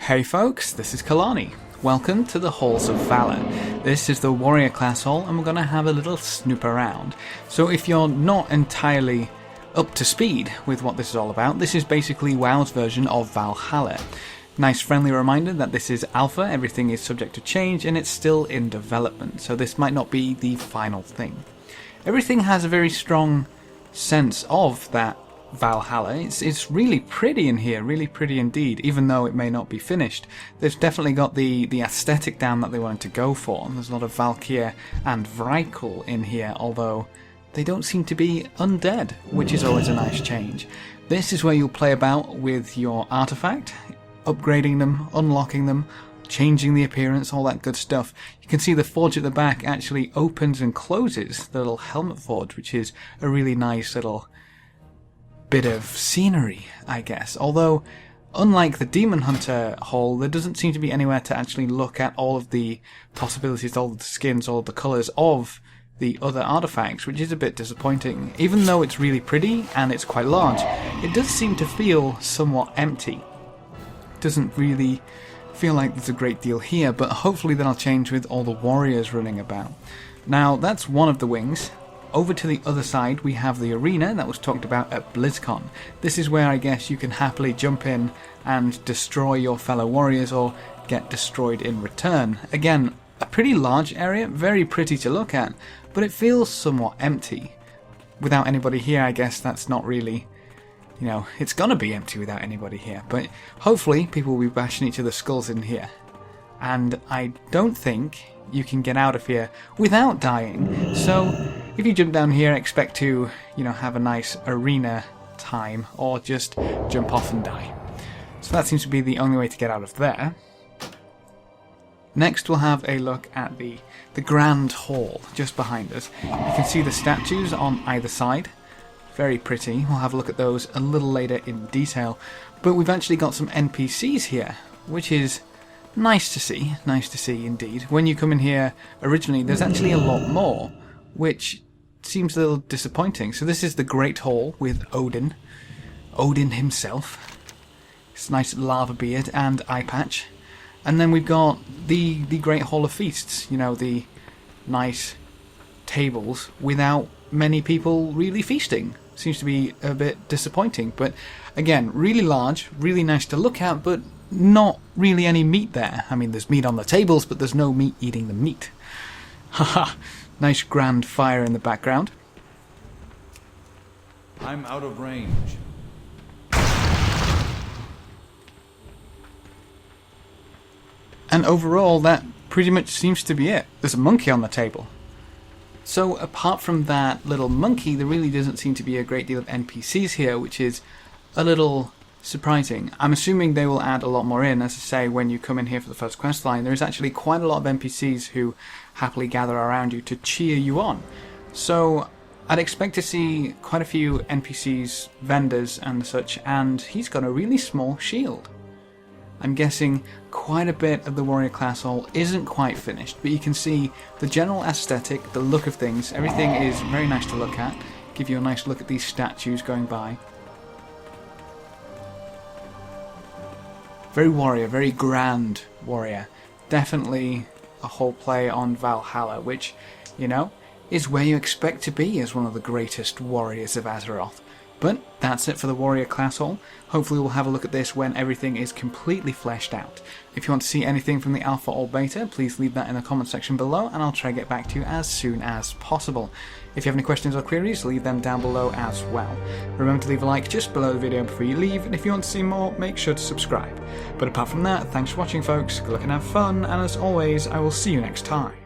Hey folks, this is Kalani. Welcome to the Halls of Valor. This is the warrior class hall and we're going to have a little snoop around. So if you're not entirely up to speed with what this is all about, this is basically WoW's version of Valhalla. Nice friendly reminder that this is alpha, everything is subject to change and it's still in development, so this might not be the final thing. Everything has a very strong sense of that Valhalla. It's really pretty in here, really pretty indeed, even though it may not be finished. They've definitely got the aesthetic down that they wanted to go for. There's a lot of Valkyr and Vrykul in here, although they don't seem to be undead, which is always a nice change. This is where you'll play about with your artifact, upgrading them, unlocking them, changing the appearance, all that good stuff. You can see the forge at the back actually opens and closes, the little helmet forge, which is a really nice little bit of scenery, I guess. Although, unlike the Demon Hunter hall, there doesn't seem to be anywhere to actually look at all of the possibilities, all of the skins, all of the colours of the other artifacts, which is a bit disappointing. Even though it's really pretty and it's quite large, it does seem to feel somewhat empty. It doesn't really feel like there's a great deal here, but hopefully that'll change with all the warriors running about. Now, that's one of the wings. Over to the other side we have the arena that was talked about at BlizzCon. This is where I guess you can happily jump in and destroy your fellow warriors or get destroyed in return. Again, a pretty large area, very pretty to look at, but it feels somewhat empty. Without anybody here, I guess that's not really, you know, it's gonna be empty without anybody here, but hopefully people will be bashing each other's skulls in here. And I don't think you can get out of here without dying, so if you jump down here, expect to, you know, have a nice arena time, or just jump off and die. So that seems to be the only way to get out of there. Next we'll have a look at the Grand Hall just behind us. You can see the statues on either side. Very pretty. We'll have a look at those a little later in detail. But we've actually got some NPCs here, which is nice to see indeed. When you come in here originally, there's actually a lot more, which seems a little disappointing. So this is the Great Hall with Odin himself. His nice lava beard and eye patch. And then we've got the Great Hall of Feasts, you know, the nice tables without many people really feasting. Seems to be a bit disappointing, but again, really large, really nice to look at, but not really any meat there. I mean, there's meat on the tables, but there's no meat eating the meat. Haha, nice grand fire in the background. I'm out of range. And overall, that pretty much seems to be it. There's a monkey on the table. So apart from that little monkey, there really doesn't seem to be a great deal of NPCs here, which is a little surprising. I'm assuming they will add a lot more in. As I say, when you come in here for the first quest line, there's actually quite a lot of NPCs who happily gather around you to cheer you on. So I'd expect to see quite a few NPCs, vendors and such, and he's got a really small shield. I'm guessing quite a bit of the warrior class hall isn't quite finished, but you can see the general aesthetic, the look of things, everything is very nice to look at. Give you a nice look at these statues going by. Very warrior, very grand warrior. Definitely a whole play on Valhalla, which, you know, is where you expect to be as one of the greatest warriors of Azeroth. But that's it for the warrior class hall. Hopefully we'll have a look at this when everything is completely fleshed out. If you want to see anything from the alpha or beta, please leave that in the comment section below and I'll try to get back to you as soon as possible. If you have any questions or queries, leave them down below as well. Remember to leave a like just below the video before you leave, and if you want to see more, make sure to subscribe. But apart from that, thanks for watching folks, good luck and have fun, and as always, I will see you next time.